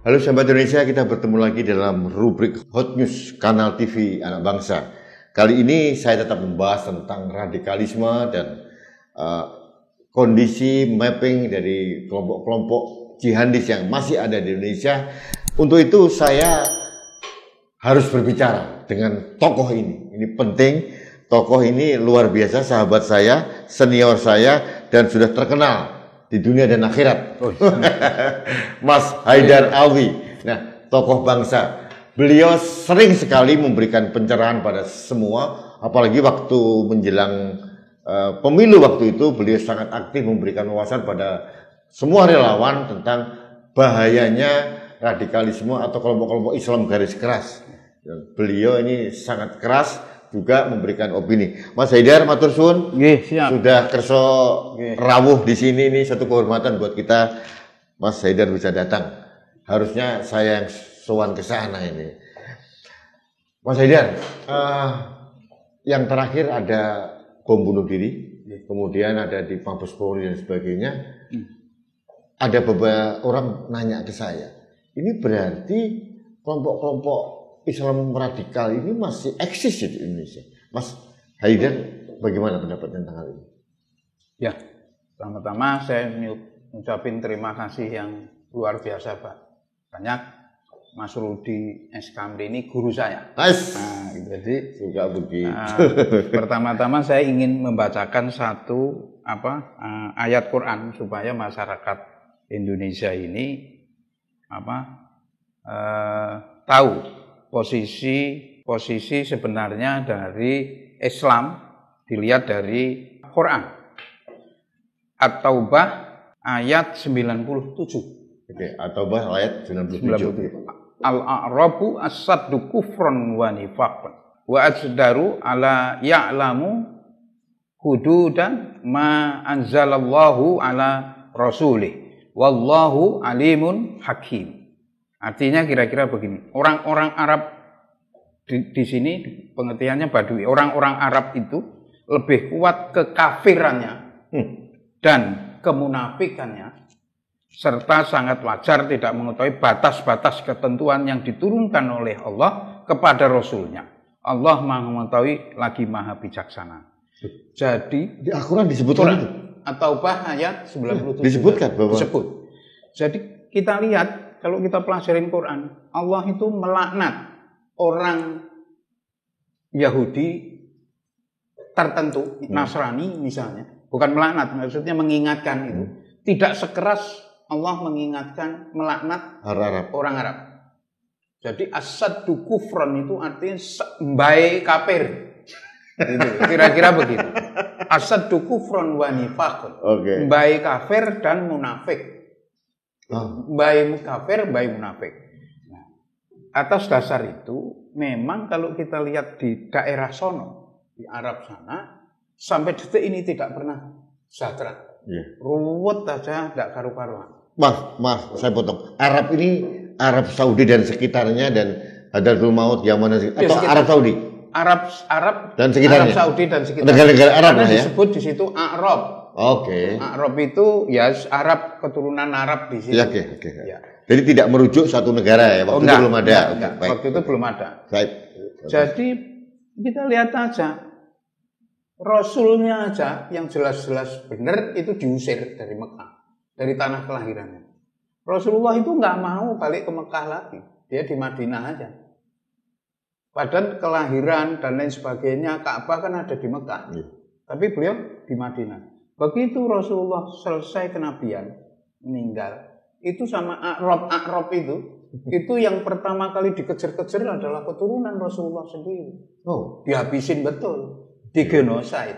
Halo sahabat Indonesia, kita bertemu lagi dalam rubrik Hot News Kanal TV Anak Bangsa. Kali ini saya tetap membahas tentang radikalisme dan kondisi mapping dari kelompok-kelompok jihadis yang masih ada di Indonesia. Untuk itu saya harus berbicara dengan tokoh ini. Ini penting, tokoh ini luar biasa, sahabat saya, senior saya, dan sudah terkenal di dunia dan akhirat. Mas Haidar Alwi. Nah, tokoh bangsa. Beliau sering sekali memberikan pencerahan pada semua, apalagi waktu menjelang pemilu waktu itu beliau sangat aktif memberikan wawasan pada semua relawan tentang bahayanya radikalisme atau kelompok-kelompok Islam garis keras. Beliau ini sangat keras juga memberikan opini. Mas Haidar matur suwun. Sudah kerso rawuh di sini, ini satu kehormatan buat kita Mas Haidar bisa datang. Harusnya saya yang sowan ke sana ini. Mas Haidar, yang terakhir ada bom bunuh diri, kemudian ada di Mabes Polri dan sebagainya. Ada beberapa orang nanya ke saya, ini berarti kelompok-kelompok Islam radikal ini masih eksis di Indonesia. Mas Haidar, bagaimana pendapat tentang hal ini? Ya, pertama-tama saya mengucapkan terima kasih yang luar biasa, Pak. Banyak Mas Rudi Eskamri ini guru saya. Nice. Nah, jadi juga begitu. Pertama-tama saya ingin membacakan satu ayat Quran supaya masyarakat Indonesia ini tahu posisi sebenarnya dari Islam dilihat dari Quran. At-Taubah ayat 97. Oke, At-Taubah ayat 97. Al-a'rabu as-saddu kufran wa nifaqan wa ajdaru ala ya'lamu hududan ma anzalallahu ala rasulih wallahu alimun hakim. Artinya kira-kira begini, orang-orang Arab di sini pengertiannya Badui, orang-orang Arab itu lebih kuat kekafirannya dan kemunafikannya, serta sangat wajar tidak mengetahui batas-batas ketentuan yang diturunkan oleh Allah kepada Rasulnya. Allah Maha mengetahui lagi Maha bijaksana. Jadi di Al-Quran disebutkan itu? At-Taubah ayat 97. Disebutkan bahwa? Disebut. Jadi kita lihat, kalau kita pelajarin Quran, Allah itu melaknat orang Yahudi tertentu, Nasrani misalnya. Bukan melaknat, maksudnya mengingatkan itu. Tidak sekeras Allah mengingatkan, melaknat orang Arab. Jadi as-saddu kufran itu artinya mbae kafir. Gitu, kira-kira begitu. As-saddu kufran wa nifaqun. Mbae kafir dan munafik. Baik kafir, baik munafik. Nah, atas dasar itu, memang kalau kita lihat di daerah sono, di Arab sana, sampai detik ini tidak pernah sejahtera. Ruwet aja, tidak karu-karuan. Mas, saya potong. Arab ini Arab Saudi dan sekitarnya dan Hadratul Maut, Yaman atau Arab Saudi? Arab dan sekitarnya. Arab Saudi dan sekitarnya. Negara-negara Arab karena ya. Disebut di situ Arab. Arab itu ya Arab, keturunan Arab di situ. Oke. Ya. Jadi tidak merujuk satu negara ya, waktu itu belum ada. Waktu itu belum ada. Jadi kita lihat aja, Rasulnya aja yang jelas-jelas benar itu diusir dari Mekah, dari tanah kelahirannya. Rasulullah itu nggak mau balik ke Mekah lagi, dia di Madinah aja. Padahal kelahiran dan lain sebagainya, Ka'bah kan ada di Mekah, tapi beliau di Madinah. Begitu Rasulullah selesai kenabian, meninggal, itu sama A'rab itu yang pertama kali dikejar-kejar adalah keturunan Rasulullah sendiri. Dihabisin betul, digenosid.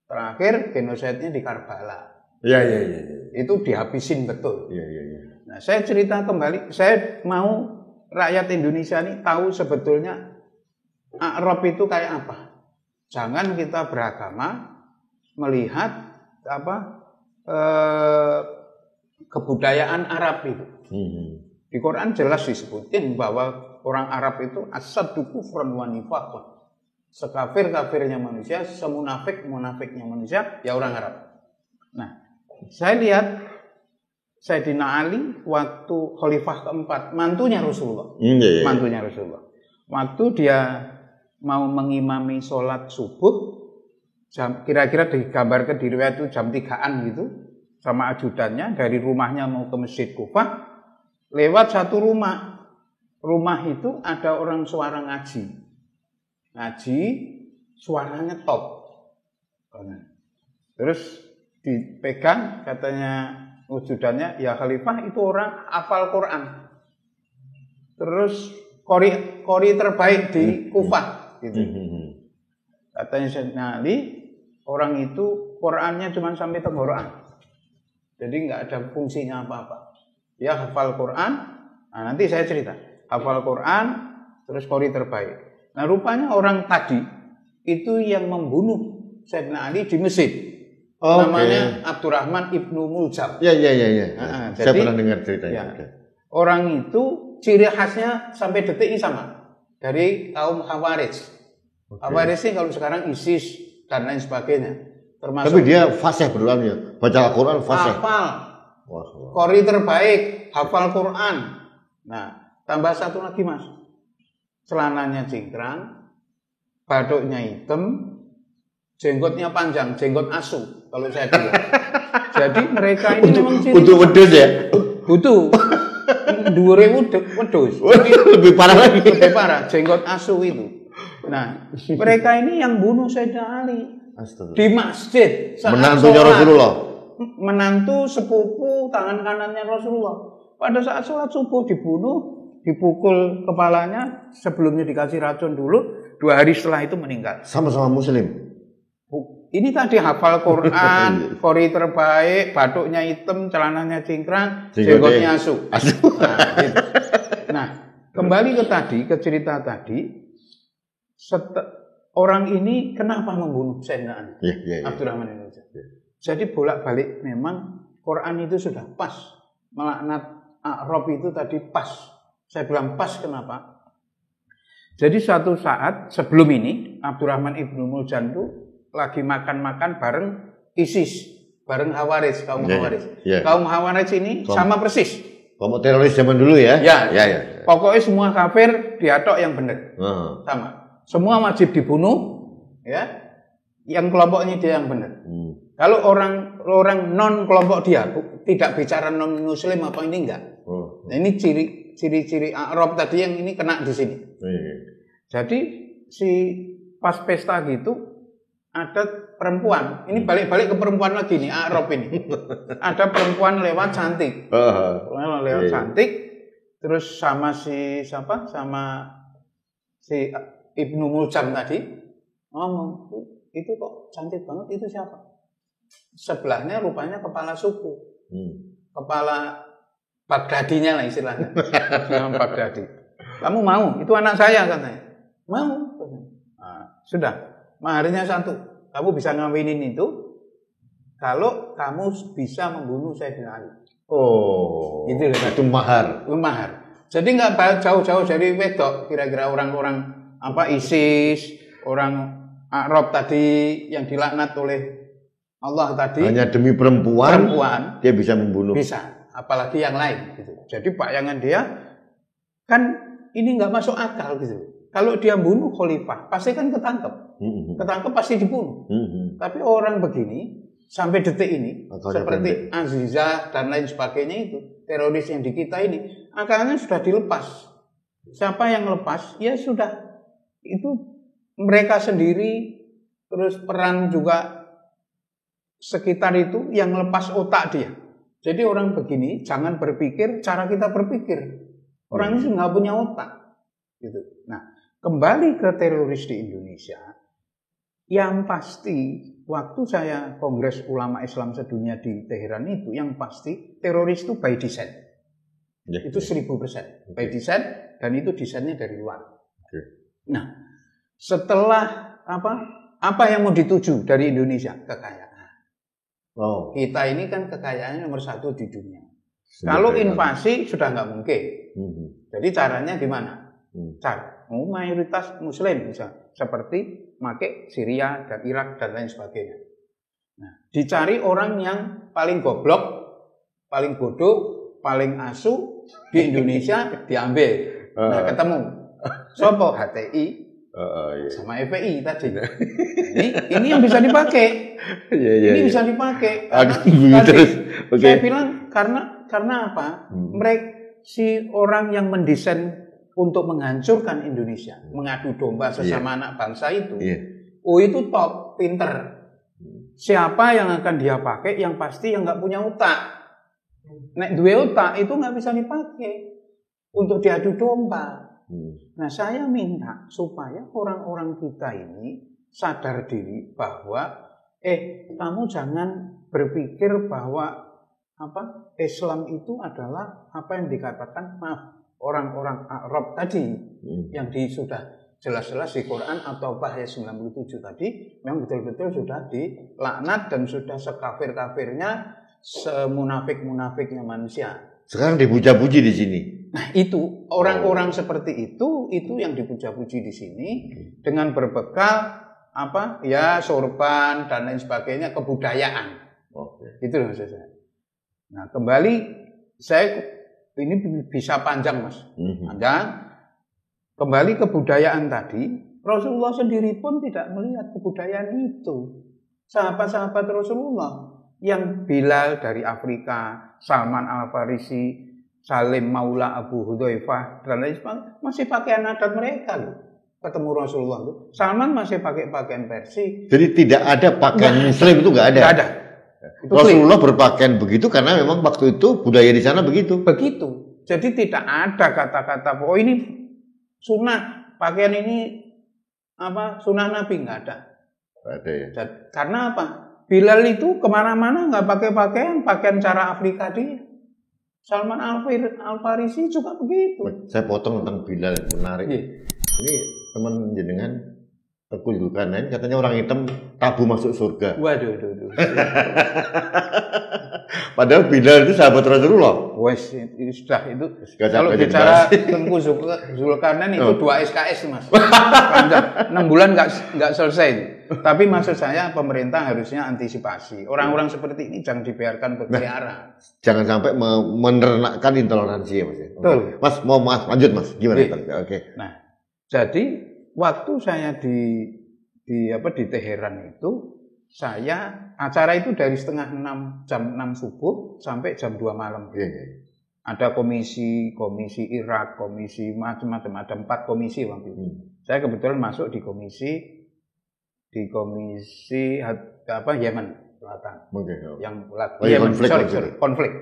Terakhir genosidnya di Karbala. Iya. Itu dihabisin betul. Iya. Nah, saya cerita kembali, saya mau rakyat Indonesia ini tahu sebetulnya A'rab itu kayak apa. Jangan kita beragama melihat kebudayaan Arab itu. Di Quran jelas disebutin bahwa orang Arab itu as-saddu kufran wa nifaqan. Sekafir-kafirnya manusia, semunafik-munafiknya manusia, ya orang Arab. Nah, saya lihat Sayyidina Ali waktu khalifah keempat, mantunya Rasulullah. Mantunya Rasulullah. Waktu dia mau mengimami sholat subuh, kira-kira digambarkan di riwayat itu jam 3-an gitu, sama ajudannya dari rumahnya mau ke Masjid Kufah, lewat satu rumah. Rumah itu ada orang suara ngaji, suaranya top. Terus dipegang, katanya wujudannya, ya khalifah itu orang hafal Quran. Terus qori terbaik di Kufah gitu. Katanya Sayyidina Ali, orang itu Qurannya cuma sampai tenggorokan. Jadi nggak ada fungsinya apa-apa. Dia hafal Quran. Nah, nanti saya cerita. Hafal Quran, terus qori terbaik. Nah, rupanya orang tadi itu yang membunuh Sayyidina Ali di masjid. Namanya Abdurrahman ibnu Muljam. Iya. Saya pernah dengar ceritanya. Ya, orang itu ciri khasnya sampai detik ini sama. Dari kaum Khawarij. Khawarij ini kalau sekarang ISIS dan lain sebagainya. Termasuk tapi dia fasih berdoanya. Baca Al-Quran fasih. Hafal. Qori terbaik. Hafal Quran. Nah, tambah satu lagi mas. Celananya cingkrang. Baduknya hitam. Jenggotnya panjang, jenggot asu kalau saya bilang. Jadi mereka ini memang ciri untuk wedus ya? Butuh. 2000 wedus. Lebih parah lagi. Lebih parah, jenggot asu itu. Nah, mereka ini yang bunuh Sayyidina Ali di masjid. Menantunya Rasulullah. Menantu sepupu tangan kanannya Rasulullah. Pada saat sholat subuh dibunuh, dipukul kepalanya, sebelumnya dikasih racun dulu, 2 hari setelah itu meninggal. Sama-sama Muslim. Ini tadi hafal Quran, qori terbaik, batuknya hitam, celananya cingkrang, jenggotnya asu. Nah, gitu. Nah, kembali ke cerita tadi, orang ini kenapa membunuh Sayyidina Ali? Abdurrahman bin Muljam. Jadi bolak-balik memang Quran itu sudah pas. Melaknat A'rab itu tadi pas. Saya bilang pas kenapa? Jadi suatu saat sebelum ini Abdurrahman ibnu Muljam itu lagi makan-makan bareng ISIS, bareng Khawarij, kaum Khawarij. Kaum Khawarij ini sama persis. Kelompok teroris zaman dulu ya? Ya. Pokoknya semua kafir diatok yang benar. Sama. Semua wajib dibunuh, ya. Yang kelompok ini dia yang benar. Kalau orang non kelompok dia tidak bicara non Muslim apa ini enggak. Nah, ini ciri-ciri Arab tadi yang ini kena di sini. Jadi si pas pesta gitu ada perempuan, ini balik-balik ke perempuan lagi nih, Arab ini. Ada perempuan lewat cantik, cantik, terus sama si siapa? Sama si Ibnu Muljam tadi ngomong, itu kok cantik banget, itu siapa? Sebelahnya rupanya kepala suku, kepala Baghdadinya lah istilahnya, Baghdadi. Kamu mau? Itu anak saya katanya. Mau? Nah, sudah. Maharnya 1, kamu bisa ngawinin itu kalau kamu bisa membunuh Sayyidina Ali. Itu mahar. Mahar. Jadi nggak jauh-jauh dari wedok. Kira-kira orang-orang ISIS, orang Arab tadi yang dilaknat oleh Allah tadi. Hanya demi perempuan dia bisa membunuh. Bisa. Apalagi yang lain. Gitu. Jadi bayangan dia kan ini nggak masuk akal gitu. Kalau dia bunuh khalifah, pasti kan ketangkep. Ketangkep pasti dibunuh. Tapi orang begini, sampai detik ini, seperti Azizah dan lain sebagainya itu, teroris yang di kita ini, akalnya sudah dilepas. Siapa yang lepas? Ya sudah. Itu mereka sendiri, terus peran juga sekitar itu yang lepas otak dia. Jadi orang begini, jangan berpikir cara kita berpikir. Orang ini nggak punya otak. Gitu. Nah, kembali ke teroris di Indonesia, yang pasti waktu saya Kongres Ulama Islam Sedunia di Teheran itu, yang pasti teroris itu by design. Itu 1000% by design, dan itu desainnya dari luar. Nah, setelah apa yang mau dituju dari Indonesia? Kekayaan. Kita ini kan kekayaannya nomor 1 di dunia. Kalau invasi sudah nggak mungkin. Jadi caranya gimana? Mayoritas Muslim bisa seperti pakai Syria dan Irak dan lain sebagainya. Nah, dicari orang yang paling goblok, paling bodoh, paling asu di Indonesia diambil. Nah, ketemu. Sopo HTI sama FPI tadi. Ini yang bisa dipakai. Ini bisa dipakai. Saya bilang karena apa? Mereka si orang yang mendesain untuk menghancurkan Indonesia, mengadu domba sesama anak bangsa itu, itu top, pinter. Siapa yang akan dia pakai? Yang pasti yang nggak punya otak. Nek duwe otak itu nggak bisa dipakai untuk diadu domba. Nah, saya minta supaya orang-orang kita ini sadar diri bahwa kamu jangan berpikir bahwa Islam itu adalah apa yang dikatakan orang-orang Arab tadi yang sudah jelas-jelas di Quran atau ayat 97 tadi memang betul-betul sudah dilaknat dan sudah sekafir-kafirnya, semunafik-munafiknya manusia. Sekarang dipuja-puji di sini. Nah, itu orang-orang seperti itu yang dipuja-puji di sini dengan berbekal sorban dan lain sebagainya, kebudayaan. Itu maksud saya. Nah, kembali ini bisa panjang, Mas. Panjang. Kembali kebudayaan tadi, Rasulullah sendiri pun tidak melihat kebudayaan itu. Sahabat-sahabat Rasulullah yang Bilal dari Afrika, Salman Al-Farisi, Salim Maula Abu Hudzaifah dan lain sebagainya masih pakaian adat mereka loh. Ketemu Rasulullah itu, Salman masih pakai pakaian Persia. Jadi tidak ada pakaian Muslim itu nggak ada. Nggak ada. Rasulullah berpakaian begitu karena memang waktu itu budaya di sana begitu. Begitu. Jadi tidak ada kata-kata ini sunnah, pakaian ini sunnah Nabi, nggak ada. Nggak ada ya. Karena apa? Bilal itu kemana-mana nggak pakai pakaian cara Afrika dia. Salman Al-Farisi juga begitu. Saya potong tentang Bilal, menarik. Ini teman jenengan Teguh Zulkarnain katanya orang hitam tabu masuk surga. Waduh. Padahal Bilal itu sahabat Rasulullah. Wes itu sudah itu. Kalau bicara Teguh Zulkarnain itu 2 SKS Mas. Panjang 6 bulan nggak selesai. Tapi maksud saya pemerintah harusnya antisipasi. Orang-orang seperti ini jangan dibiarkan berkeliaran. Jangan sampai menernakkan intoleransi ya Mas. Betul. Mas mau lanjut Mas. Gimana? Oke. Nah, jadi waktu saya di Teheran itu, acara itu dari jam 6 subuh sampai jam 2 malam. Ada komisi Irak, komisi macam-macam, ada 4 komisi waktu itu. Saya kebetulan masuk di komisi Yemen Selatan. Yang Yemen, konflik.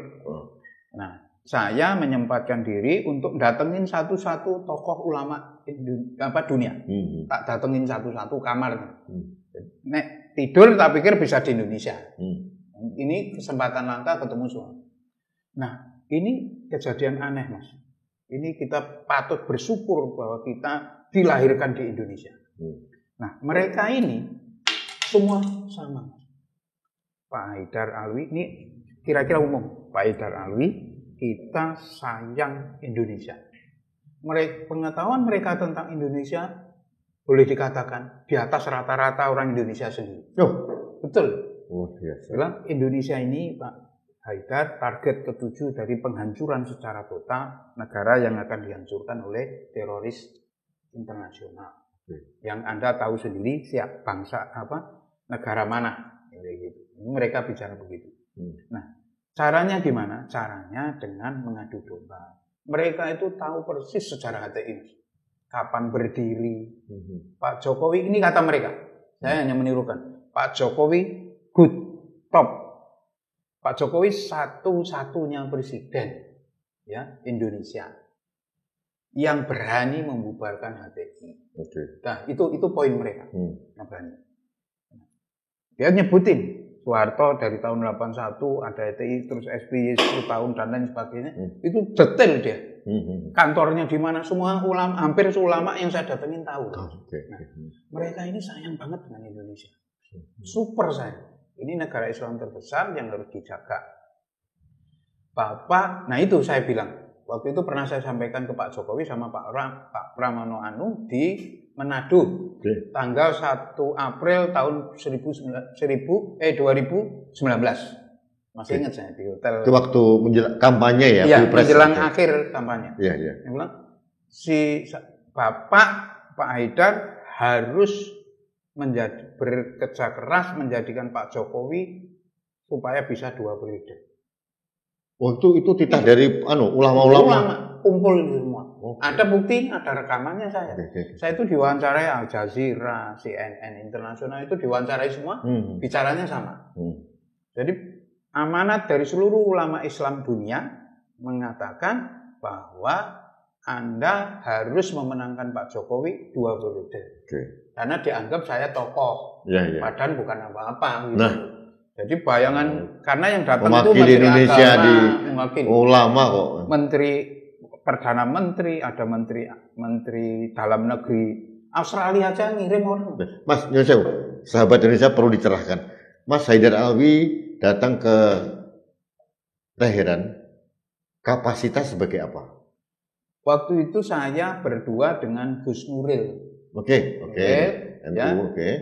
Nah, saya menyempatkan diri untuk datengin satu-satu tokoh ulama dunia. Tak datengin satu-satu kamarnya. Nek tidur tak pikir bisa di Indonesia. Ini kesempatan langka ketemu semua. Nah, ini kejadian aneh Mas. Ini kita patut bersyukur bahwa kita dilahirkan di Indonesia. Nah, mereka ini semua sama. Pak Haidar Alwi ini kira-kira umum. Pak Haidar Alwi, kita sayang Indonesia. Pengetahuan mereka tentang Indonesia boleh dikatakan di atas rata-rata orang Indonesia sendiri. Betul. Bilang Indonesia ini Pak Haidar target ke-7 dari penghancuran secara total negara yang akan dihancurkan oleh teroris internasional. Yang Anda tahu sendiri siap bangsa negara mana. Mereka bicara begitu. Nah, caranya gimana? Caranya dengan mengadu domba. Mereka itu tahu persis sejarah HTI. Kapan berdiri. Pak Jokowi, ini kata mereka. Saya hanya menirukan. Pak Jokowi good, top. Pak Jokowi satu-satunya presiden Indonesia yang berani membubarkan HTI. Nah, itu poin mereka. Yang berani. Dia nyebutin Soeharto dari tahun 81 ada HTI, terus SBY 10 tahun dan lain sebagainya. Itu detail dia. Kantornya di mana, semua ulama, hampir ulama yang saya datengin tahu. Nah, mereka ini sayang banget dengan Indonesia. Super sayang. Ini negara Islam terbesar yang harus dijaga. Nah itu saya bilang. Waktu itu pernah saya sampaikan ke Pak Jokowi sama Pak Pramono Anung di Manado. Tanggal 1 April tahun 2019. Masih ingat saya di hotel. Itu waktu kampanye ya? Iya, menjelang akhir kampanye. Iya, iya. Dia bilang, Bapak, Pak Haidar harus bekerja keras menjadikan Pak Jokowi supaya bisa 2 periode. Oh, itu titah dari ulama-ulama. Kumpul semua. Ada bukti, ada rekamannya saya. Saya itu diwawancarai Al Jazeera, CNN internasional itu diwawancarai semua, bicaranya sama. Jadi amanat dari seluruh ulama Islam dunia mengatakan bahwa Anda harus memenangkan Pak Jokowi 2 periode. Karena dianggap saya tokoh, padahal bukan apa-apa. Gitu. Nah, jadi bayangan karena yang datang itu Menteri Indonesia Agama, di ulama kok. Menteri Perdana Menteri, ada Menteri Dalam Negeri Australia aja ngirim orang. Mas, sahabat Indonesia perlu dicerahkan. Mas Haidar Alwi datang ke Teheran, kapasitas sebagai apa? Waktu itu saya berdua dengan Gus Nuril. Oke.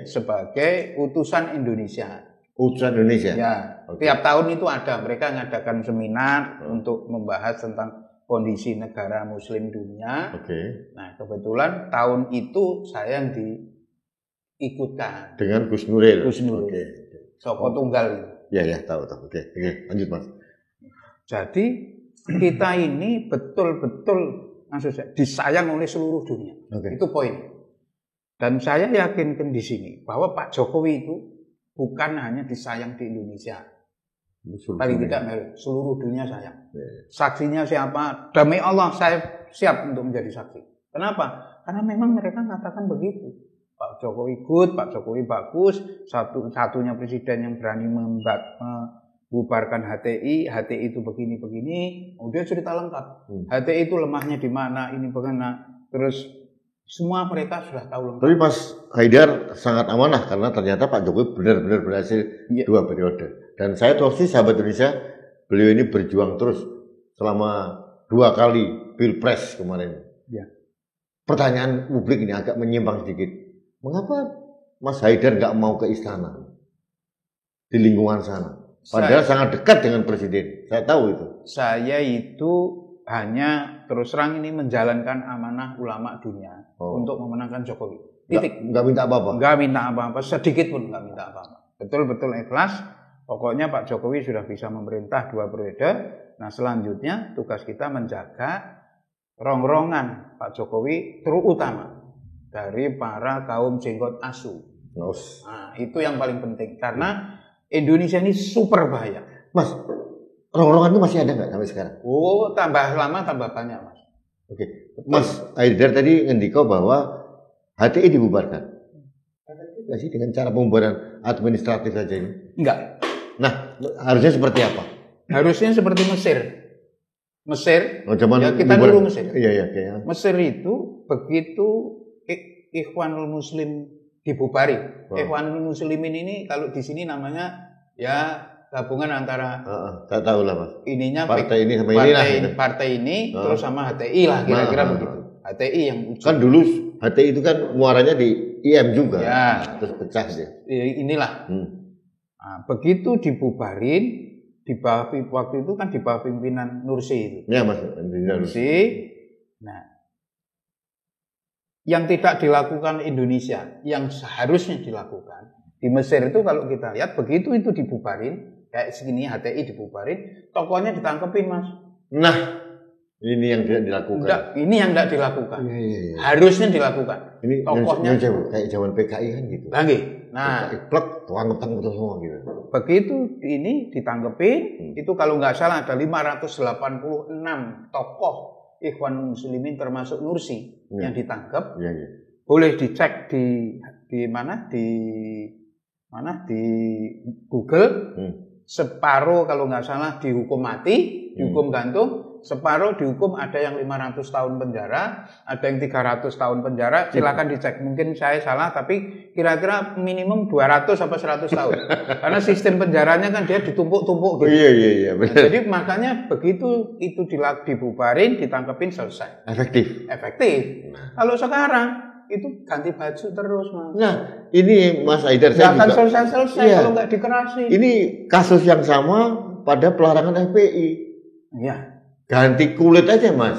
Sebagai utusan Indonesia. Utusan Indonesia. Ya. Tiap tahun itu ada, mereka mengadakan seminar untuk membahas tentang kondisi negara Muslim dunia. Nah, kebetulan tahun itu saya yang diikutkan dengan Gus Nuril. Soko tunggal. Ya, tahu. Oke, lanjut Mas. Jadi kita ini betul-betul maksudnya disayang oleh seluruh dunia. Itu poin. Dan saya yakinkan di sini bahwa Pak Jokowi itu bukan hanya disayang di Indonesia. Paling tidak seluruh dunia sayang. Saksinya siapa? Demi Allah saya siap untuk menjadi saksi. Kenapa? Karena memang mereka mengatakan begitu. Pak Jokowi good, Pak Jokowi bagus, satunya presiden yang berani membubarkan HTI itu begini-begini, dia cerita lengkap. HTI itu lemahnya di mana, ini bagaimana, terus semua mereka sudah tahu lengkap. Tapi Mas Haidar sangat amanah karena ternyata Pak Jokowi benar-benar berhasil 2 periode. Dan saya tahu sih sahabat Indonesia, beliau ini berjuang terus selama 2 kali Pilpres kemarin. Pertanyaan publik ini agak menyimpang sedikit. Mengapa Mas Haidar nggak mau ke istana di lingkungan sana? Padahal sangat dekat dengan presiden. Saya tahu itu. Saya itu hanya terus terang ini menjalankan amanah ulama dunia untuk memenangkan Jokowi. Titik. Nggak minta apa-apa. Nggak minta apa-apa. Sedikit pun nggak minta apa-apa. Betul-betul ikhlas. Pokoknya Pak Jokowi sudah bisa memerintah 2 periode. Nah selanjutnya tugas kita menjaga rongrongan Pak Jokowi terutama dari para kaum jenggot asu. Nah, itu yang paling penting karena Indonesia ini super bahaya. Mas, rongrongan itu masih ada nggak sampai sekarang? Oh, tambah lama tambah banyak, Mas. Mas Haidar tadi ngendiko bahwa HTI dibubarkan. Nggak sih dengan cara pembubaran administratif saja ini? Enggak. Nah, harusnya seperti apa? Harusnya seperti Mesir. Ya kita dulu Mesir. Iya. Mesir itu begitu Ikhwanul Muslim dibubari. Ikhwanul Muslimin ini kalau di sini namanya ya gabungan antara saya tahu lah Mas. Ininya partai ini sama partai ini terus sama HTI lah kira-kira begitu. HTI yang ujung. Kan dulu HTI itu kan muaranya di IM juga. Ya. Terus pecah dia. Inilah. Nah, begitu dibubarin di bawah waktu itu kan di bawah pimpinan Nursi itu. Ya Mas, Nursi. Nah, yang tidak dilakukan Indonesia, yang seharusnya dilakukan di Mesir itu kalau kita lihat begitu itu dibubarin kayak segini HTI dibubarin, tokohnya ditangkepin Mas. Nah, ini yang tidak dilakukan. Ini yang tidak dilakukan. Iya. Harusnya dilakukan. Ini tokohnya kayak zaman PKI kan gitu. Lagi. Nah, plek tuang-tuang semua gitu. Begitu ini ditangkepin, itu kalau nggak salah ada 586 tokoh Ikhwan Muslimin termasuk Nursi yang ditangkap. Iya. Boleh dicek di Google. Separuh kalau nggak salah dihukum mati, dihukum gantung. Separuh dihukum, ada yang 500 tahun penjara, ada yang 300 tahun penjara. Silakan dicek. Mungkin saya salah, tapi kira-kira minimum 200 sampai 100 tahun. Karena sistem penjaranya kan dia ditumpuk-tumpuk gitu. Iya, benar. Jadi makanya begitu itu dibubarin, ditangkepin, selesai. Efektif. Kalau sekarang itu ganti baju terus, Mas. Nah, ini Mas Haidar saya juga selesai kalau nggak dikerasin. Ini kasus yang sama pada pelarangan FPI. Ya. Ganti kulit aja, Mas.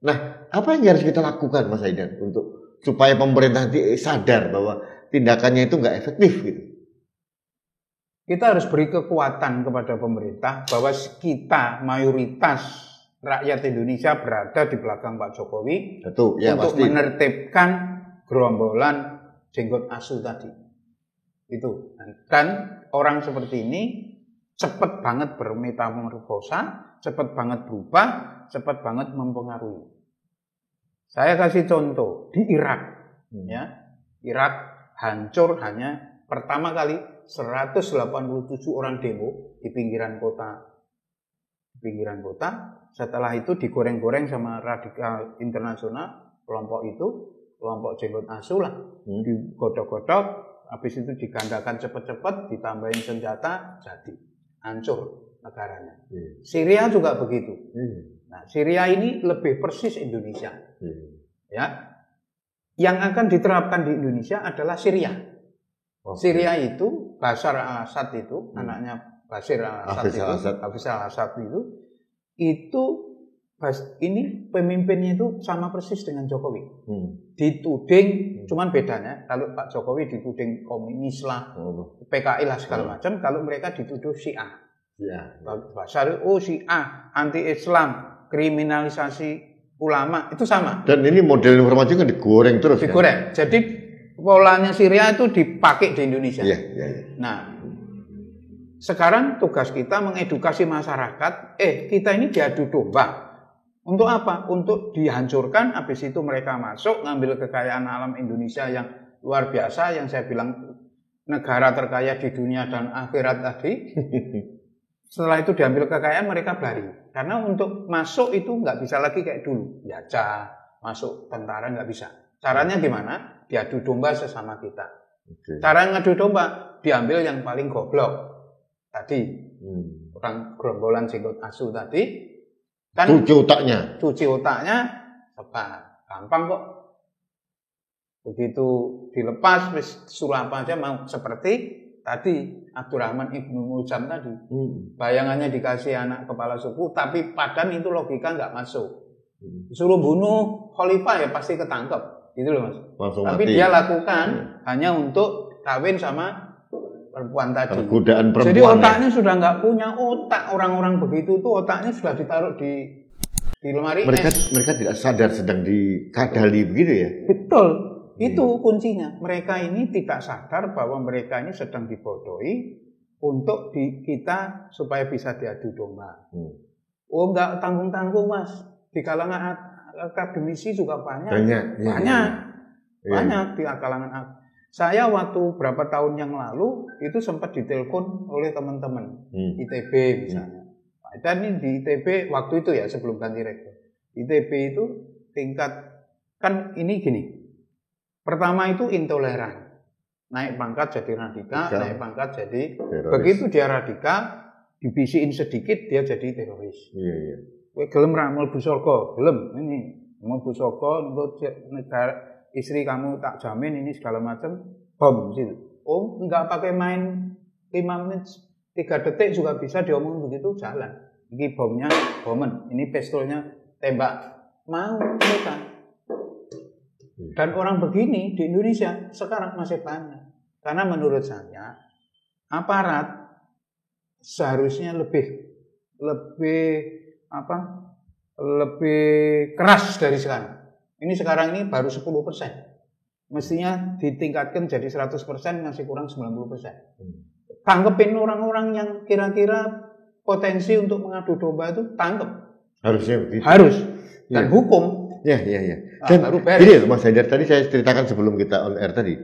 Nah, apa yang harus kita lakukan, Mas Haidan, untuk supaya pemerintah nanti sadar bahwa tindakannya itu nggak efektif gitu? Kita harus beri kekuatan kepada pemerintah bahwa kita mayoritas rakyat Indonesia berada di belakang Pak Jokowi. Betul, ya, untuk pasti menertibkan gerombolan jenggot asu tadi. Itu. Dan orang seperti ini cepat banget bermetamorfosa, cepat banget berubah, cepat banget mempengaruhi. Saya kasih contoh di Irak, ya. Irak hancur hanya pertama kali 187 orang demo di pinggiran kota. Setelah itu digoreng-goreng sama radikal internasional, kelompok jenggot asu lah, digodok-godok, habis itu digandakan cepat-cepat, ditambahin senjata, jadi hancur negaranya. Syria juga begitu. Nah, Syria ini lebih persis Indonesia. Ya, yang akan diterapkan di Indonesia adalah Syria. Syria itu Bashar al-Assad itu, anaknya Bashar al-Assad Hafiz al-Assad itu ini pemimpinnya itu sama persis dengan Jokowi. Dituding, cuman bedanya kalau Pak Jokowi dituding komunis lah, PKI lah segala macam, kalau mereka dituduh Syiah. Ya. Bashar Syiah, anti-Islam, kriminalisasi ulama, itu sama. Dan ini model informasi kan digoreng terus. Digoreng. Kan? Jadi polanya Syria itu dipakai di Indonesia. Ya. Nah, sekarang tugas kita mengedukasi masyarakat, kita ini diadu domba. Untuk apa? Untuk dihancurkan, habis itu mereka masuk, ngambil kekayaan alam Indonesia yang luar biasa, yang saya bilang negara terkaya di dunia dan akhirat tadi. Setelah itu diambil kekayaan, mereka berlari. Karena untuk masuk itu nggak bisa lagi kayak dulu. Biasa, masuk tentara nggak bisa. Caranya gimana? Diadu domba sesama kita. Cara ngadu domba, diambil yang paling goblok. Tadi, orang gerombolan jenggot asu tadi, kan cuci otaknya cepat, gampang kok. Begitu dilepas, sulap aja mau seperti tadi Abdurrahman Ibnu Muljam tadi. Bayangannya dikasih anak kepala suku, tapi padan itu logika nggak masuk. Suruh bunuh khalifah ya pasti ketangkep, gitu loh Mas. Tapi mati. Dia lakukan hanya untuk kawin sama perempuan tadi. Perbudakan perempuan. Jadi otaknya sudah nggak punya otak, orang-orang begitu tuh otaknya sudah ditaruh di lemari. Mereka tidak sadar sedang dikadali begitu ya. Betul, itu kuncinya. Mereka ini tidak sadar bahwa mereka ini sedang dibodohi untuk kita supaya bisa diadu domba. Oh nggak tanggung-tanggung Mas, di kalangan akademisi juga banyak di kalangan. Saya waktu berapa tahun yang lalu itu sempat ditelepon oleh teman-teman ITB misalnya. Dan ini di ITB waktu itu ya sebelum ganti rektor. ITB itu tingkat kan ini gini. Pertama itu intoleran. Naik pangkat jadi radikal, naik pangkat jadi teroris. Begitu dia radikal, dibisikin sedikit dia jadi teroris. Iya. Kowe gelem ra mlebu surga? Gelem. Ini mlebu surga untuk negara istri kamu tak jamin ini segala macam, bom gitu. Oh, enggak pakai main 5 menit, 3 detik juga bisa diomong begitu jalan. Ini bomnya, bomen. Ini pistolnya tembak. Mau mereka. Dan orang begini di Indonesia sekarang masih banyak. Karena menurut saya aparat seharusnya lebih keras dari sekarang. Ini sekarang ini baru 10%. Mestinya ditingkatkan jadi 100%, masih kurang 90%. Tangkepin orang-orang yang kira-kira potensi untuk mengadu domba itu tangkep. Harusnya begitu. Harus. Dan hukum. Ya. Dan ini Mas Haidar, tadi saya ceritakan sebelum kita on air tadi.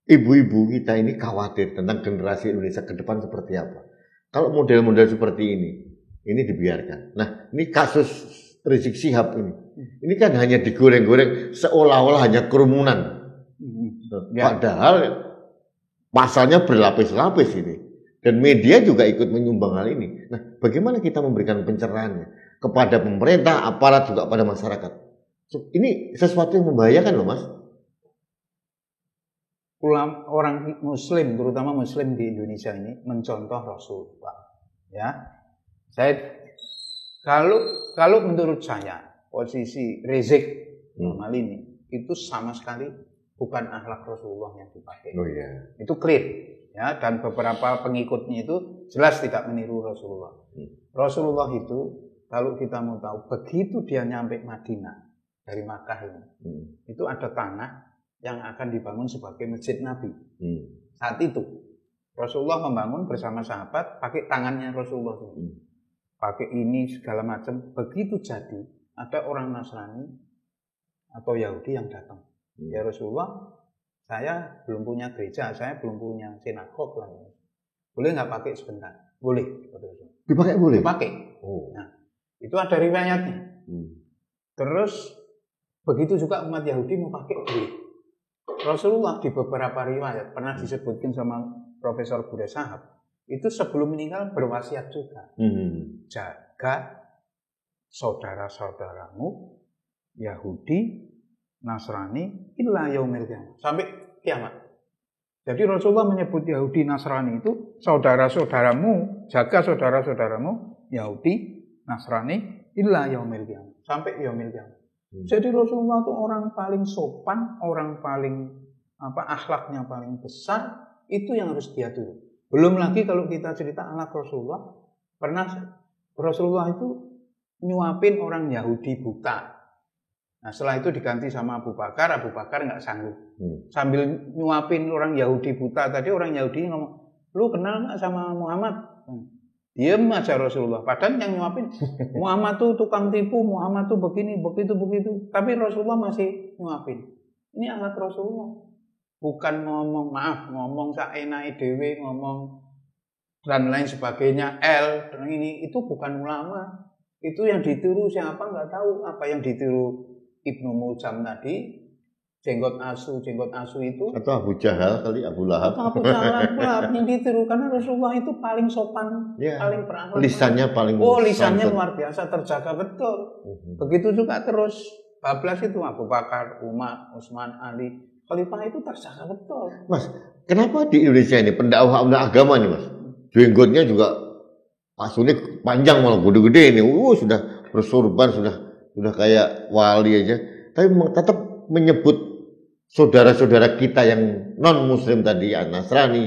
Ibu-ibu kita ini khawatir tentang generasi Indonesia ke depan seperti apa. Kalau model-model seperti ini dibiarkan. Nah, ini kasus Rizik Syihab ini kan hanya digoreng-goreng seolah-olah hanya kerumunan. Padahal pasalnya berlapis-lapis ini. Dan media juga ikut menyumbang hal ini. Nah, bagaimana kita memberikan pencerahannya kepada pemerintah, aparat juga pada masyarakat? Ini sesuatu yang membahayakan loh Mas. Orang Muslim, terutama Muslim di Indonesia ini mencontoh Rasulullah. Ya, saya kalau menurut saya posisi Rizik hal ini itu sama sekali bukan akhlak Rasulullah yang dipakai. Oh iya. Itu clear, ya, dan beberapa pengikutnya itu jelas tidak meniru Rasulullah. Rasulullah itu kalau kita mau tahu, begitu dia nyampe Madinah dari Makkah ini, itu ada tanah yang akan dibangun sebagai masjid Nabi. Saat itu Rasulullah membangun bersama sahabat pakai tangannya Rasulullah. Pakai ini segala macam. Begitu jadi, ada orang Nasrani atau Yahudi yang datang. Ya Rasulullah, saya belum punya gereja, saya belum punya sinagog lah. Boleh nggak pakai sebentar? Boleh. Dipakai boleh? Dipakai. Nah, itu ada riwayatnya. Terus begitu juga umat Yahudi mau pakai boleh. Rasulullah di beberapa riwayat pernah disebutkan sama Profesor Buddha Sahab, itu sebelum meninggal berwasiat juga. Jaga saudara-saudaramu Yahudi, Nasrani illa yaumil qiyamah, sampai kiamat. Jadi Rasulullah menyebut Yahudi Nasrani itu saudara-saudaramu, jaga saudara-saudaramu Yahudi, Nasrani illa yaumil qiyamah, sampai yaumil qiyamah. Jadi Rasulullah itu orang paling sopan, orang paling akhlaknya paling besar, itu yang harus dia tiru. Belum lagi kalau kita cerita anak Rasulullah, pernah Rasulullah itu nyuapin orang Yahudi buta. Nah setelah itu diganti sama Abu Bakar nggak sanggup. Sambil nyuapin orang Yahudi buta tadi, orang Yahudi ngomong, lu kenal nggak sama Muhammad? Diam aja Rasulullah. Padahal yang nyuapin Muhammad tuh tukang tipu, Muhammad tuh begini, begitu. Tapi Rasulullah masih nyuapin. Ini alat Rasulullah. Bukan ngomong saenake dhewe, ngomong dan lain sebagainya. Ini itu bukan ulama. Itu yang ditiru siapa nggak tahu. Apa yang ditiru Ibnu Muljam tadi, jenggot asu itu. Atau Abu Jahal kali, Abu Lahab. Atau Abu Jahal yang ditiru, karena Rasulullah itu paling sopan, paling berakhlak. Lisannya paling lisannya luar biasa, terjaga betul. Begitu juga terus bablas itu Abu Bakar, Umar, Utsman, Ali, Khalifah itu terjaga betul. Mas, kenapa di Indonesia ini pendakwah agama nih Mas, jenggotnya juga asulnya panjang malah gede-gede ini, sudah bersorban, sudah kayak wali aja, tapi tetap menyebut saudara-saudara kita yang non-muslim tadi, Nasrani,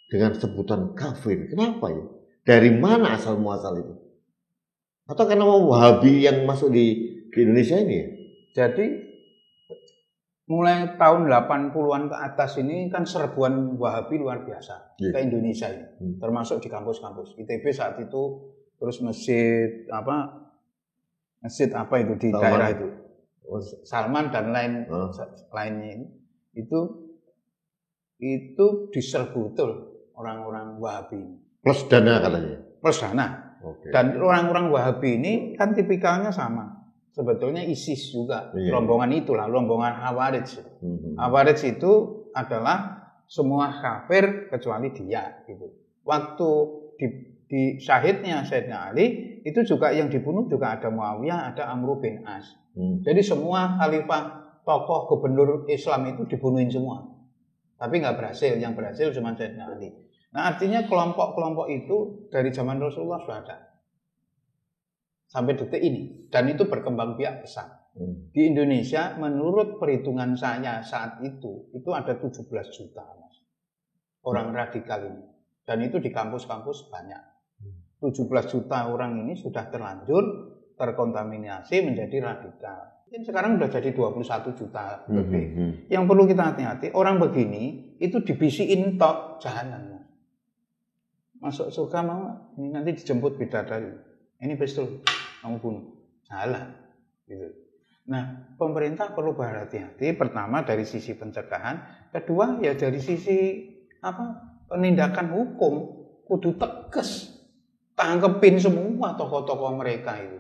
dengan sebutan kafir. Kenapa ya? Dari mana asal muasal itu? Atau karena mau Wahabi yang masuk di Indonesia ini ya? Jadi mulai tahun 80-an ke atas ini kan serbuan Wahabi luar biasa ke Indonesia ini, termasuk di kampus-kampus. ITB saat itu, terus masjid apa itu di daerah itu, Salman dan lainnya ini, itu diserbu betul orang-orang Wahabi. Plus dana katanya. Plus dana. Okay. Dan orang-orang Wahabi ini kan tipikalnya sama. Sebetulnya ISIS juga, rombongan itulah, rombongan Khawarij. Khawarij itu adalah semua kafir kecuali dia. Gitu. Waktu di syahidnya Sayyidina Ali, itu juga yang dibunuh juga ada Muawiyah, ada Amr bin As. Jadi semua khalifah, tokoh gubernur Islam itu dibunuhin semua. Tapi nggak berhasil, yang berhasil cuma Sayyidina Ali. Nah artinya kelompok-kelompok itu dari zaman Rasulullah sudah ada. Sampai detik ini. Dan itu berkembang biak besar. Di Indonesia menurut perhitungan saya saat itu ada 17 juta Mas, orang radikal ini. Dan itu di kampus-kampus banyak. 17 juta orang ini sudah terlanjur terkontaminasi menjadi radikal. Sekarang sudah jadi 21 juta lebih. Yang perlu kita hati-hati, orang begini itu dibisikin tok jahanam. Masuk surga mau, ini nanti dijemput bidadari. Ini pistol, kamu bunuh. Salah. Gitu. Nah, pemerintah perlu berhati-hati. Pertama dari sisi pencegahan, kedua ya dari sisi penindakan hukum. Kudu tegas. Tangkepin semua tokoh-tokoh mereka itu.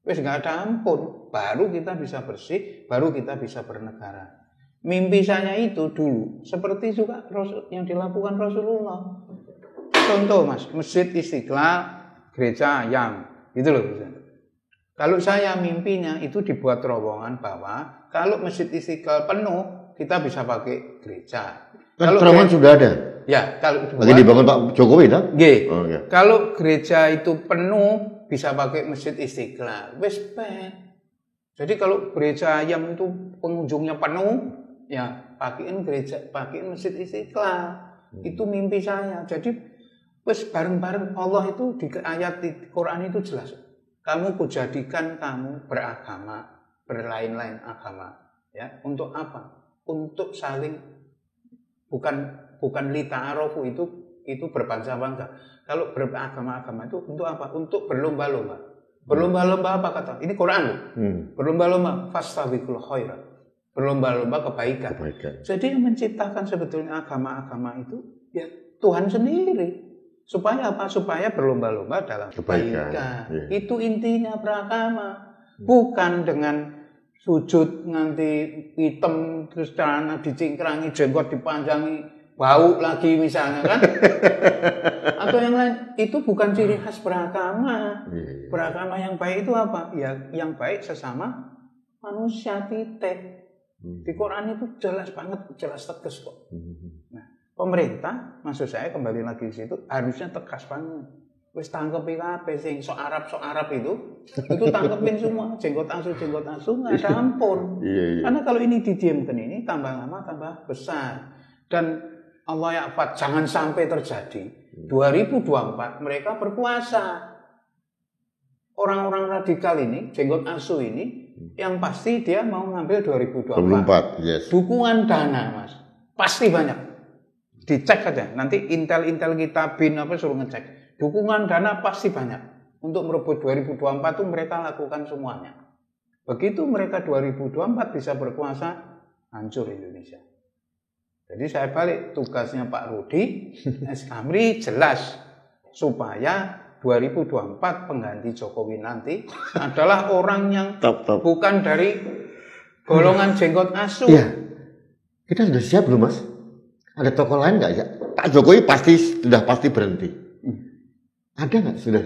Wes nggak ada ampun. Baru kita bisa bersih, baru kita bisa bernegara. Mimpi saya itu dulu seperti juga yang dilakukan Rasulullah. Contoh Mas, Masjid Istiqlal, gereja ayam. Gitu loh. Kalau saya mimpinya itu dibuat terowongan bahwa kalau Masjid Istiqlal penuh, kita bisa pakai gereja. Kan terowongan sudah ada. Ya, kalau lagi dibangun Pak Jokowi kan? Oh, ya. Kalau gereja itu penuh bisa pakai Masjid Istiqlal. Wes ben. Jadi kalau gereja ayam itu pengunjungnya penuh, ya pakaiin Masjid Istiqlal. Itu mimpi saya. Jadi wes bareng-bareng Allah itu di ayat di Quran itu jelas. Kamu kujadikan kamu beragama, berlain-lain agama. Ya, untuk apa? Untuk saling bukan lita'arofu itu berbangsa-bangsa. Kalau beragama-agama itu untuk apa? Untuk berlomba-lomba. Berlomba-lomba apa kata? Ini Quran loh. Berlomba-lomba fastabiqul khairat. Berlomba-lomba kebaikan. Jadi yang menciptakan sebetulnya agama-agama itu ya Tuhan sendiri. Supaya apa? Supaya berlomba-lomba dalam kebaikan. Ya. Itu intinya beragama. Bukan dengan sujud nganti hitam terus celana dicingkrangi, jenggot dipanjangi, bau lagi misalnya kan. Atau yang lain, itu bukan ciri khas beragama. Beragama yang baik itu apa? Ya yang baik sesama manusia titik. Di Quran itu jelas banget, jelas tegas kok. Nah, pemerintah, maksud saya kembali lagi di situ, harusnya tegas banget. Wis tangkepi kabeh sing sok Arab itu tangkepin semua, jenggot asu nggak ada ampun. Karena kalau ini didiamkan ini tambah lama tambah besar. Dan Allah ya'fad, jangan sampai terjadi 2024 mereka berkuasa. Orang-orang radikal ini, jenggot asu ini, yang pasti dia mau ngambil 2024. Yes. Dukungan dana, Mas. Pasti banyak. Dicek aja. Nanti Intel kita BIN suruh ngecek. Dukungan dana pasti banyak. Untuk merebut 2024 itu mereka lakukan semuanya. Begitu mereka 2024 bisa berkuasa, hancur Indonesia. Jadi saya balik, tugasnya Pak Rudi S. Kamri jelas. Supaya 2024 pengganti Jokowi nanti adalah orang yang bukan dari golongan jenggot asu. Iya. Kita sudah siap belum, Mas? Ada tokoh lain nggak ya? Pak Jokowi sudah pasti berhenti. Ada nggak sudah?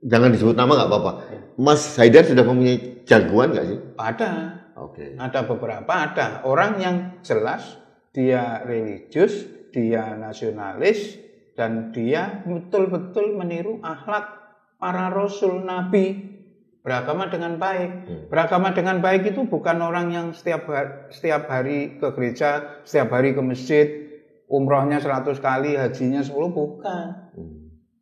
Jangan disebut nama nggak apa-apa. Mas Haidar sudah mempunyai jagoan nggak sih? Ada. Oke. Ada beberapa, ada orang yang jelas dia religius, dia nasionalis, dan dia betul-betul meniru akhlak para rasul nabi. Beragama dengan baik. Beragama dengan baik itu bukan orang yang setiap hari ke gereja, setiap hari ke masjid, umrohnya 100 kali, hajinya 10, bukan.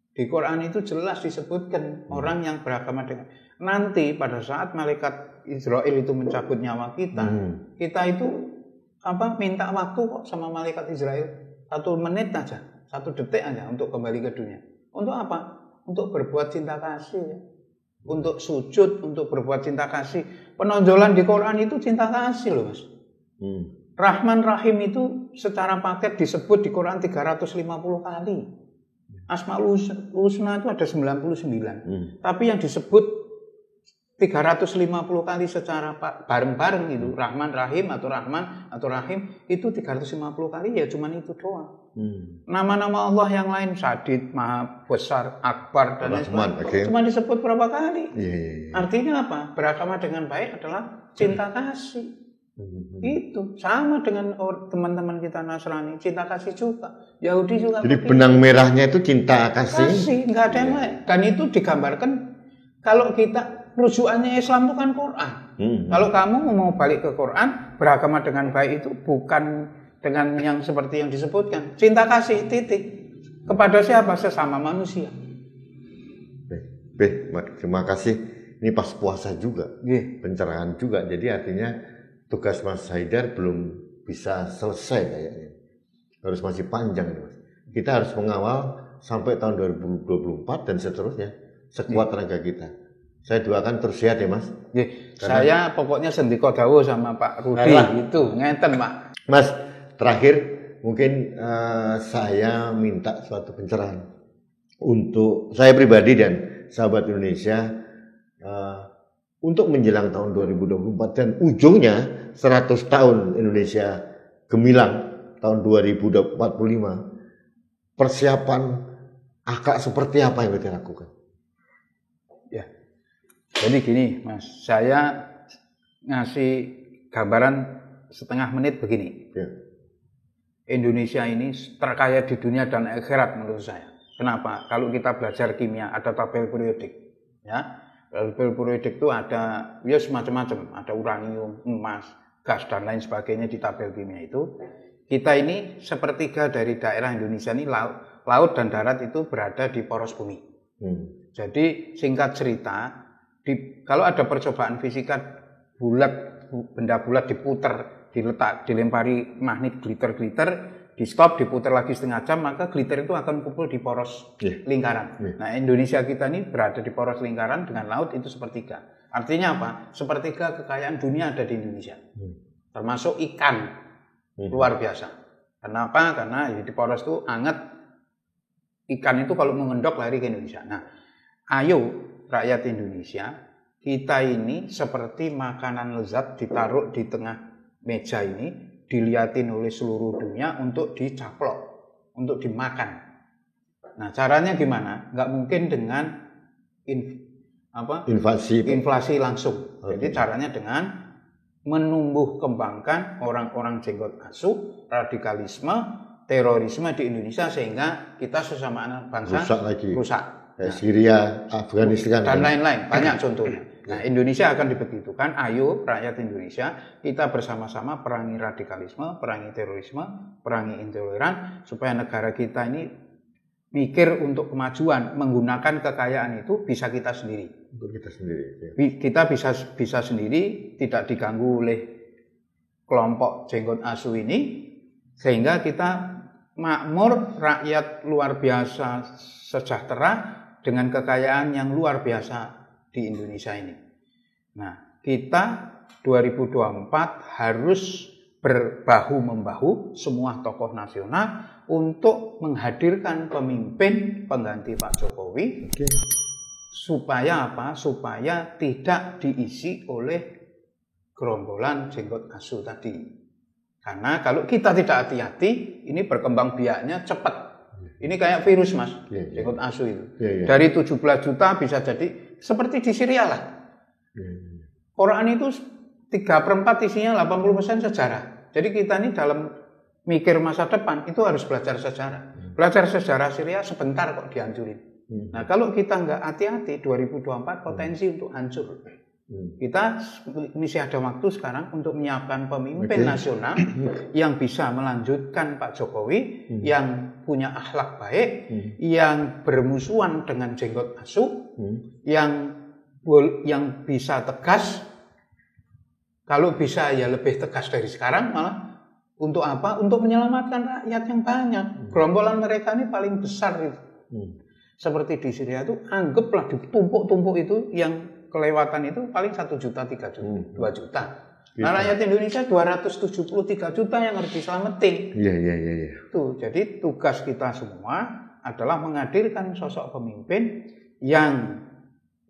Di Quran itu jelas disebutkan orang yang beragama dengan. Nanti pada saat malaikat Israel itu mencabut nyawa kita, kita itu minta waktu kok sama malaikat Israel 1 menit aja, 1 detik aja untuk kembali ke dunia. Untuk apa? Untuk berbuat cinta kasih, untuk sujud, untuk berbuat cinta kasih. Penonjolan di Quran itu cinta kasih loh, Mas. Rahman Rahim itu secara paket disebut di Quran 350 kali. Asmaul Husna itu ada 99. Tapi yang disebut 350 kali secara bareng-bareng itu Rahman Rahim atau Rahman atau Rahim itu 350 kali ya cuman itu doang. Nama-nama Allah yang lain Sadid, Maha Besar, Akbar dan lain sebagainya cuma disebut berapa kali. Artinya apa? Beragama dengan baik adalah cinta kasih. Itu sama dengan teman-teman kita Nasrani, cinta kasih juga. Yahudi juga. Jadi benang merahnya itu cinta kasih. Nggak ada yang lain. Dan itu digambarkan kalau kita rujukannya Islam itu kan Quran. Kalau kamu mau balik ke Quran, beragama dengan baik itu bukan dengan yang seperti yang disebutkan. Cinta kasih titik. Kepada siapa? Sesama manusia. Terima kasih. Ini pas puasa juga. Pencerahan juga. Jadi artinya tugas Mas Haidar belum bisa selesai kayaknya. Harus masih panjang. Kita harus mengawal sampai tahun 2024 dan seterusnya. Sekuat tenaga kita. Saya doakan terus sehat ya Mas. Saya pokoknya sendiko dawuh sama Pak Rudi itu. Ngeten Pak. Mas, terakhir mungkin saya minta suatu pencerahan. Untuk saya pribadi dan sahabat Indonesia. Untuk menjelang tahun 2024 dan ujungnya 100 tahun Indonesia gemilang tahun 2045. Persiapan akhlak seperti apa yang kita lakukan? Ya. Jadi gini, Mas, saya ngasih gambaran setengah menit begini. Indonesia ini terkaya di dunia dan akhirat menurut saya. Kenapa? Kalau kita belajar kimia ada tabel periodik, ya. Tabel periodik itu ada ya semacam-macam, ada uranium, emas, gas dan lain sebagainya di tabel kimia itu. Kita ini sepertiga dari daerah Indonesia ini laut dan darat itu berada di poros bumi. Jadi singkat cerita, kalau ada percobaan fisika benda bulat diputer, dilempari magnet glitter, di stop, diputar lagi setengah jam, maka glitter itu akan kumpul di poros lingkaran. Nah, Indonesia kita ini berada di poros lingkaran dengan laut itu sepertiga. Artinya apa? Sepertiga kekayaan dunia ada di Indonesia. Termasuk ikan. Luar biasa. Kenapa? Karena di poros itu hangat. Ikan itu kalau mengendok lari ke Indonesia. Nah, ayo rakyat Indonesia, kita ini seperti makanan lezat ditaruh di tengah meja ini, dilihatin oleh seluruh dunia untuk dicaplok, untuk dimakan. Nah, caranya gimana? Nggak mungkin dengan inflasi langsung. Jadi caranya dengan menumbuh kembangkan orang-orang jenggot asuh, radikalisme, terorisme di Indonesia sehingga kita sesama anak bangsa rusak. Syria, Afghanistan dan lain-lain, banyak contohnya. Nah, Indonesia akan dibegitukan. Ayo rakyat Indonesia, kita bersama-sama perangi radikalisme, perangi terorisme, perangi intoleran supaya negara kita ini mikir untuk kemajuan, menggunakan kekayaan itu bisa kita sendiri. Untuk kita sendiri. Ya. Kita bisa sendiri, tidak diganggu oleh kelompok jenggot asuh ini, sehingga kita makmur, rakyat luar biasa sejahtera dengan kekayaan yang luar biasa di Indonesia ini. Nah, kita 2024 harus berbahu-membahu semua tokoh nasional untuk menghadirkan pemimpin pengganti Pak Jokowi. Supaya apa? Supaya tidak diisi oleh gerombolan jenggot asuh tadi. Karena kalau kita tidak hati-hati, ini berkembang biaknya cepat. Ini kayak virus, Mas, jenggot asuh itu. Dari 17 juta bisa jadi seperti di Syria lah. Quran itu 3/4 isinya 80% sejarah. Jadi kita ini dalam mikir masa depan itu harus belajar sejarah. Belajar sejarah Syria sebentar kok dihancurin. Nah, kalau kita nggak hati-hati, 2024 potensi untuk hancur. Kita masih ada waktu sekarang untuk menyiapkan pemimpin nasional yang bisa melanjutkan Pak Jokowi, yang punya akhlak baik, yang bermusuhan dengan jenggot asuh, yang bisa tegas. Kalau bisa ya lebih tegas dari sekarang malah. Untuk apa? Untuk menyelamatkan rakyat yang banyak. Gerombolan mereka ini paling besar itu. Seperti di Syria itu, anggaplah ditumpuk-tumpuk itu yang kelewatan itu paling 1 juta, 3 juta, 2 juta. Nah, rakyat Indonesia 273 juta yang harus diselamatin. Iya. Tuh, jadi tugas kita semua adalah menghadirkan sosok pemimpin yang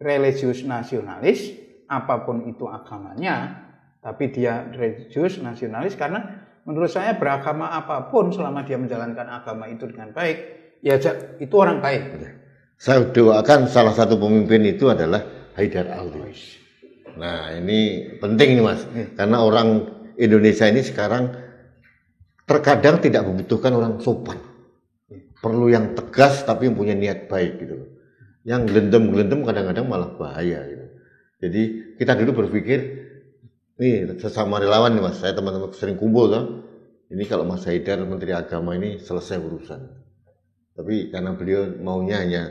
religius nasionalis, apapun itu agamanya, tapi dia religius nasionalis karena menurut saya beragama apapun selama dia menjalankan agama itu dengan baik, ya itu orang baik. Saya doakan salah satu pemimpin itu adalah Haidar Alwi. Nah, ini penting nih, Mas. Karena orang Indonesia ini sekarang terkadang tidak membutuhkan orang sopan. Perlu yang tegas tapi yang punya niat baik gitu. Yang gelendem-gelendem kadang-kadang malah bahaya gitu. Jadi kita dulu berpikir, nih sesama relawan nih, Mas. Saya teman-teman sering kumpul kan. Ini kalau Mas Haidar Menteri Agama ini selesai urusan. Tapi karena beliau maunya hanya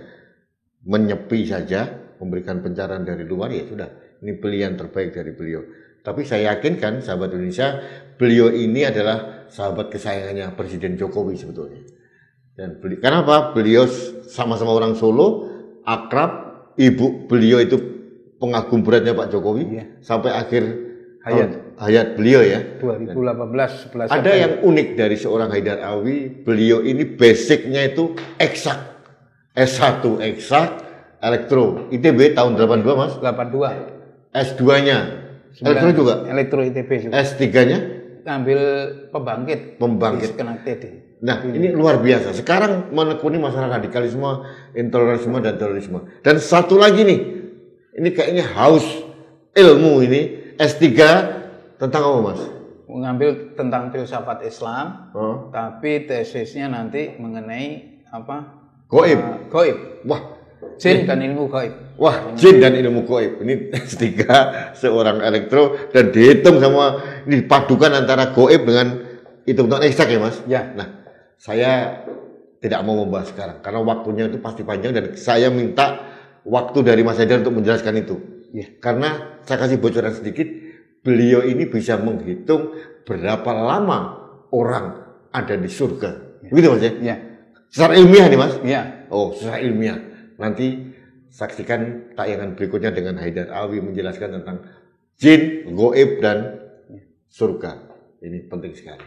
menyepi saja, memberikan pencerahan dari luar, ya sudah, ini pilihan terbaik dari beliau. Tapi saya yakinkan sahabat Indonesia, beliau ini adalah sahabat kesayangannya Presiden Jokowi sebetulnya. Dan kenapa? Beliau sama-sama orang Solo, akrab, ibu beliau itu pengagum beratnya Pak Jokowi sampai akhir hayat beliau ya. 2018 11 Ada yang unik dari seorang Haidar Alwi, beliau ini basicnya itu eksak. S1 eksak, elektro, ITB tahun 82, Mas? 82. S2-nya, elektro juga? Elektro ITB juga. S3-nya? Ambil pembangkit. Nah, ini luar biasa. Sekarang menekuni masalah radikalisme, intoleransi dan terorisme. Dan satu lagi nih, ini kayaknya haus ilmu ini, S3 tentang apa, Mas? mengambil tentang filsafat Islam, tapi tesisnya nanti mengenai apa? Gaib. Gaib. Wah, jin dan ilmu gaib. Wah, jin dan ilmu gaib. Ini S3 seorang elektro dan dihitung sama ini dipadukan antara gaib dengan hitung-hitungan eksak ya, Mas? Ya. Nah, saya tidak mau membahas sekarang karena waktunya itu pasti panjang dan saya minta waktu dari Mas Haidar untuk menjelaskan itu. Ya. Karena saya kasih bocoran sedikit, beliau ini bisa menghitung berapa lama orang ada di surga. Ya. Begitu Mas ya? Ya. Secara ilmiah nih Mas? Ya. Oh, secara ilmiah. Nanti saksikan tayangan berikutnya dengan Haidar Alwi menjelaskan tentang jin, gaib dan surga. Ini penting sekali.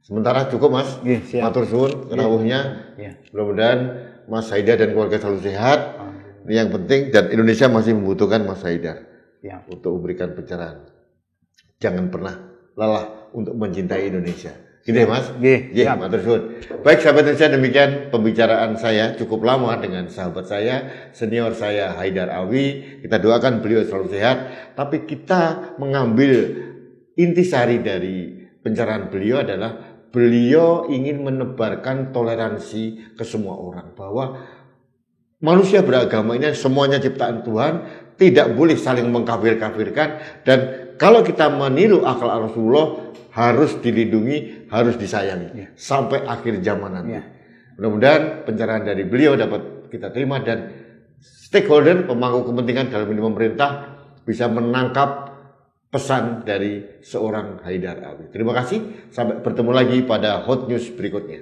Sementara cukup Mas, matur suwun rawuhnya. Mudah-mudahan Mas Haidar dan keluarga selalu sehat. Ini yang penting dan Indonesia masih membutuhkan Mas Haidar untuk memberikan pencerahan. Jangan pernah lelah untuk mencintai Indonesia. Gitu ya Mas? Iya, matur suwun. Baik sahabat Indonesia, demikian pembicaraan saya cukup lama dengan sahabat saya, senior saya Haidar Alwi. Kita doakan beliau selalu sehat, tapi kita mengambil intisari dari pencerahan beliau adalah beliau ingin menebarkan toleransi ke semua orang bahwa manusia beragama ini semuanya ciptaan Tuhan, tidak boleh saling mengkafir-kafirkan dan kalau kita meniru akal Rasulullah harus dilindungi, harus disayangi sampai akhir zaman nanti. Mudah-mudahan pencerahan dari beliau dapat kita terima dan stakeholder pemangku kepentingan dalam ini pemerintah bisa menangkap pesan dari seorang Haidar Alwi. Terima kasih, sampai bertemu lagi pada Hot News berikutnya.